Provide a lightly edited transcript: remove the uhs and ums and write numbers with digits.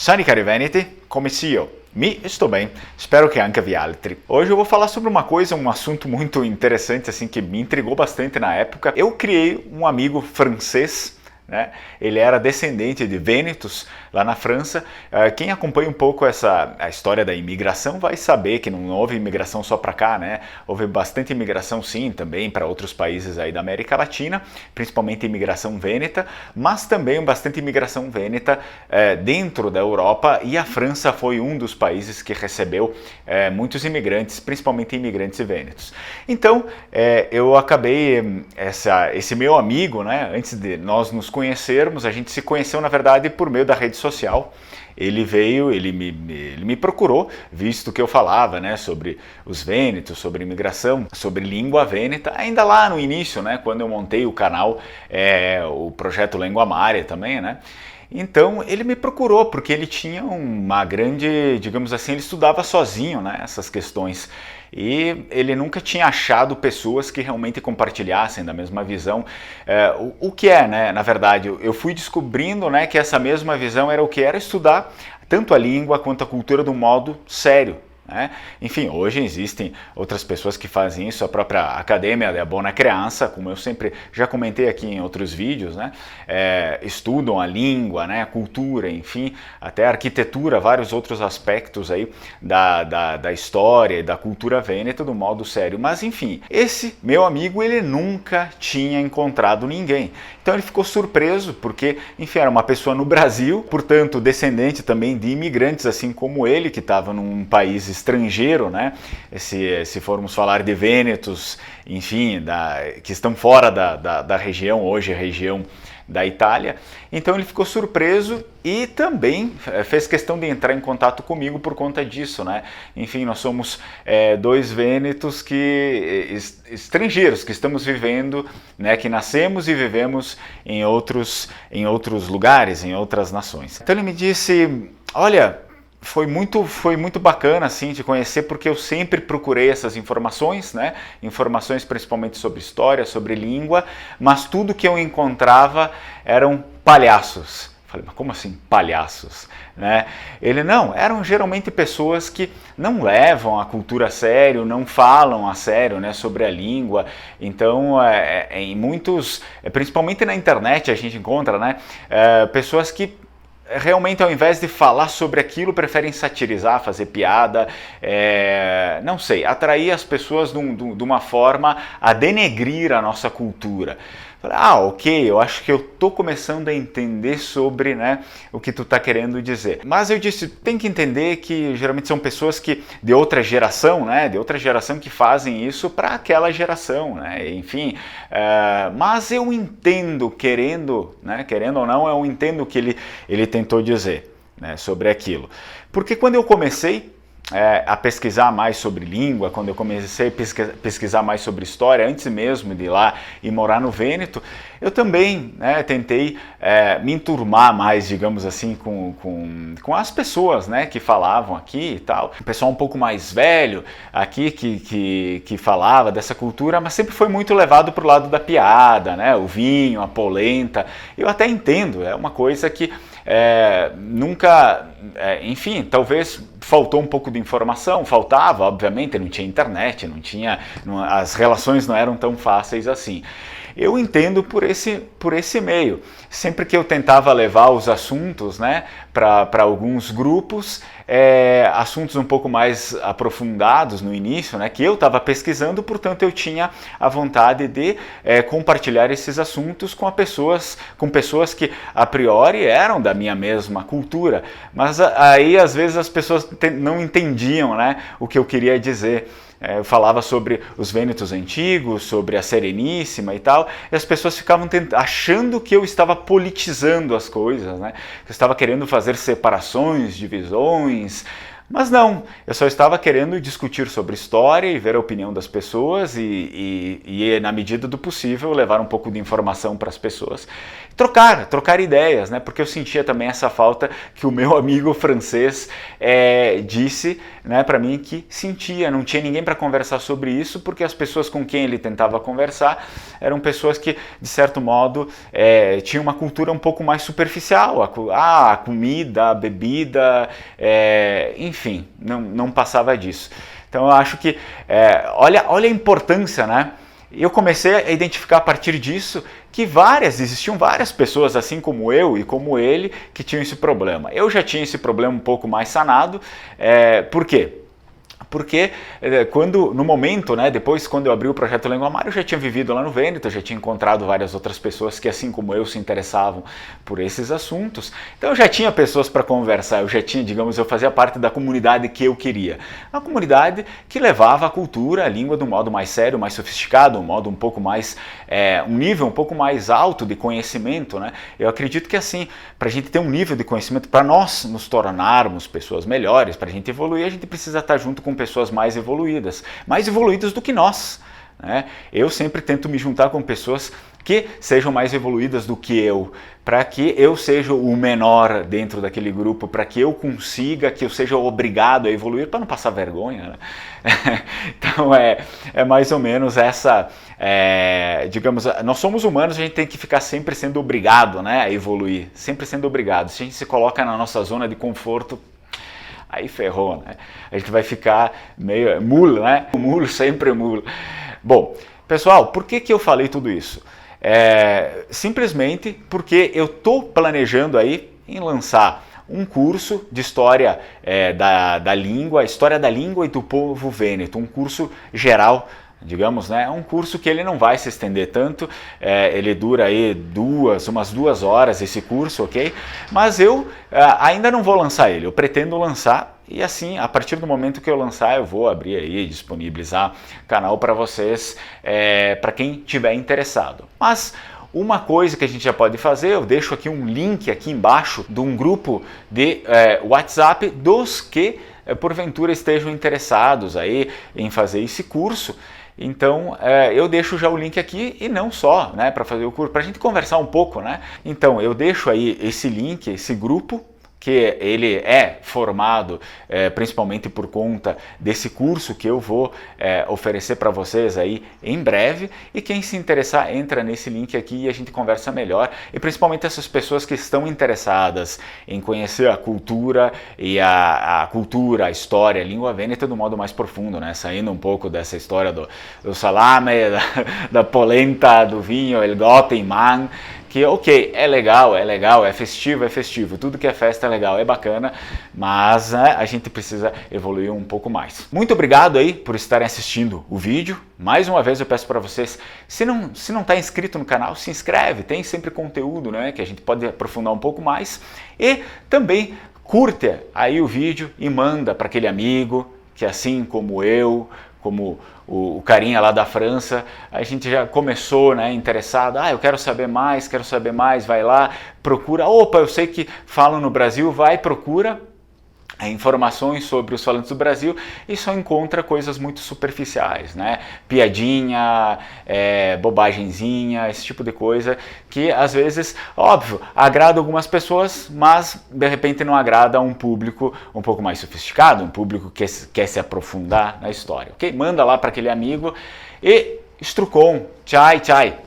Sani cari Veneti, come io? Sto bem, spero che anche vi altri. Hoje eu vou falar sobre uma coisa, um assunto muito interessante, assim, que me intrigou bastante na época. Eu criei um amigo francês, né? Ele era descendente de vênetos lá na França. Quem acompanha um pouco a história da imigração vai saber que não houve imigração só para cá, né? Houve bastante imigração sim também para outros países aí da América Latina, principalmente imigração vêneta, mas também bastante imigração vêneta dentro da Europa, e a França foi um dos países que recebeu muitos imigrantes, principalmente imigrantes vênetos. Então eu acabei, esse meu amigo, né, antes de nós nos conhecermos, a gente se conheceu na verdade por meio da rede social. Ele veio, ele me procurou, visto que eu falava, né, sobre os vênetos, sobre imigração, sobre língua vêneta, ainda lá no início, né, quando eu montei o canal, o projeto Língua Mária também, né. Então ele me procurou porque ele tinha uma grande, digamos assim, ele estudava sozinho, né, essas questões, e ele nunca tinha achado pessoas que realmente compartilhassem da mesma visão. O que é, né, na verdade, eu fui descobrindo, né, que essa mesma visão era o que era estudar tanto a língua quanto a cultura de um modo sério. Enfim, hoje existem outras pessoas que fazem isso, a própria Academia da Bona Criança, como eu sempre já comentei aqui em outros vídeos, né? Estudam a língua, né? A cultura, enfim, até a arquitetura, vários outros aspectos aí da história e da cultura vêneta do modo sério. Mas enfim, esse meu amigo, ele nunca tinha encontrado ninguém. Então ele ficou surpreso porque, enfim, era uma pessoa no Brasil, portanto descendente também de imigrantes, assim como ele, que estava num país estrangeiro, né? Se formos falar de vênetos, enfim, que estão fora da região, hoje a região da Itália. Então ele ficou surpreso e também fez questão de entrar em contato comigo por conta disso, né? Enfim, nós somos dois vênetos estrangeiros que estamos vivendo, né? Que nascemos e vivemos em outros lugares, em outras nações. Então ele me disse, olha, foi muito bacana assim te conhecer, porque eu sempre procurei essas informações, né? Informações principalmente sobre história, sobre língua, mas tudo que eu encontrava eram palhaços. Falei, mas como assim palhaços? Né? Ele, não, eram geralmente pessoas que não levam a cultura a sério, não falam a sério, né, sobre a língua. Então, em muitos, principalmente na internet a gente encontra, né, pessoas que realmente, ao invés de falar sobre aquilo, preferem satirizar, fazer piada, não sei, atrair as pessoas de uma forma a denegrir a nossa cultura. Ok, eu acho que eu tô começando a entender sobre, né, o que tu tá querendo dizer. Mas eu disse, tem que entender que geralmente são pessoas de outra geração, né, de outra geração que fazem isso para aquela geração, né, enfim. Mas eu entendo, querendo ou não, eu entendo o que ele tentou dizer, né, sobre aquilo. Porque quando eu comecei a pesquisar mais sobre língua, quando eu comecei a pesquisar mais sobre história, antes mesmo de ir lá e morar no Vêneto, eu também, né, tentei me enturmar mais, digamos assim, com as pessoas, né, que falavam aqui e tal. O pessoal um pouco mais velho aqui que falava dessa cultura, mas sempre foi muito levado para o lado da piada, né, o vinho, a polenta. Eu até entendo, é uma coisa que nunca, enfim, talvez faltou um pouco de informação, faltava, obviamente, não tinha internet, as relações não eram tão fáceis assim. Eu entendo por esse meio. Sempre que eu tentava levar os assuntos, né, para alguns grupos, assuntos um pouco mais aprofundados no início, né, que eu estava pesquisando, portanto eu tinha a vontade de compartilhar esses assuntos com pessoas que a priori eram da minha mesma cultura, mas aí às vezes as pessoas não entendiam, né, o que eu queria dizer. Eu falava sobre os vênetos antigos, sobre a Sereníssima e tal, e as pessoas ficavam achando que eu estava politizando as coisas, né? Que eu estava querendo fazer separações, divisões, mas não, eu só estava querendo discutir sobre história e ver a opinião das pessoas e na medida do possível, levar um pouco de informação para as pessoas. trocar ideias, né? Porque eu sentia também essa falta que o meu amigo francês disse, né, para mim que sentia, não tinha ninguém para conversar sobre isso, porque as pessoas com quem ele tentava conversar eram pessoas que, de certo modo, tinham uma cultura um pouco mais superficial, a comida, a bebida, enfim, não passava disso. Então eu acho que, olha a importância, né? Eu comecei a identificar a partir disso que existiam várias pessoas assim como eu e como ele que tinham esse problema. Eu já tinha esse problema um pouco mais sanado, por quê? Porque no momento, né, depois quando eu abri o Projeto Língua Mar, eu já tinha vivido lá no Vêneto, eu já tinha encontrado várias outras pessoas que assim como eu se interessavam por esses assuntos. Então eu já tinha pessoas para conversar, eu já tinha, digamos, eu fazia parte da comunidade que eu queria. Uma comunidade que levava a cultura, a língua de um modo mais sério, mais sofisticado, um modo um pouco mais, um nível um pouco mais alto de conhecimento, né? Eu acredito que assim, para a gente ter um nível de conhecimento, para nós nos tornarmos pessoas melhores, para a gente evoluir, a gente precisa estar junto com pessoas mais evoluídas do que nós, né? Eu sempre tento me juntar com pessoas que sejam mais evoluídas do que eu, para que eu seja o menor dentro daquele grupo, para que eu consiga, que eu seja obrigado a evoluir, para não passar vergonha, né? Então é mais ou menos essa, digamos, nós somos humanos, a gente tem que ficar sempre sendo obrigado, né, a evoluir, sempre sendo obrigado. Se a gente se coloca na nossa zona de conforto, aí ferrou, né? A gente vai ficar meio mulo, né? O mulo sempre é mulo. Bom, pessoal, por que eu falei tudo isso? Simplesmente porque eu estou planejando aí em lançar um curso de história da língua, história da língua e do povo vêneto, um curso geral, digamos, né? Um curso que ele não vai se estender tanto, ele dura aí umas 2 horas esse curso, ok? Mas eu ainda não vou lançar ele, eu pretendo lançar e assim, a partir do momento que eu lançar, eu vou abrir aí, disponibilizar canal para vocês, para quem tiver interessado. Mas uma coisa que a gente já pode fazer, eu deixo aqui um link aqui embaixo de um grupo de WhatsApp dos que porventura estejam interessados aí em fazer esse curso. Então eu deixo já o link aqui e não só, né, para fazer o curso, para a gente conversar um pouco, né? Então eu deixo aí esse link, esse grupo, que ele é formado principalmente por conta desse curso que eu vou oferecer para vocês aí em breve, e quem se interessar entra nesse link aqui e a gente conversa melhor, e principalmente essas pessoas que estão interessadas em conhecer a cultura e a história, a língua vêneta do modo mais profundo, né? Saindo um pouco dessa história do salame, da polenta, do vinho, el Gotenman, que ok, é legal, é festivo, tudo que é festa é legal, é bacana, mas a gente precisa evoluir um pouco mais. Muito obrigado aí por estarem assistindo o vídeo. Mais uma vez eu peço para vocês, se não está inscrito no canal, se inscreve, tem sempre conteúdo, né, que a gente pode aprofundar um pouco mais, e também curte aí o vídeo e manda para aquele amigo que assim como eu, como o carinha lá da França, a gente já começou, né, interessado, eu quero saber mais, vai lá, procura, opa, eu sei que falam no Brasil, vai, procura informações sobre os falantes do Brasil e só encontra coisas muito superficiais, né? Piadinha, bobagenzinha, esse tipo de coisa que às vezes, óbvio, agrada algumas pessoas, mas de repente não agrada a um público um pouco mais sofisticado, um público que quer se aprofundar na história, ok? Manda lá para aquele amigo e Strucon, tchai, tchai!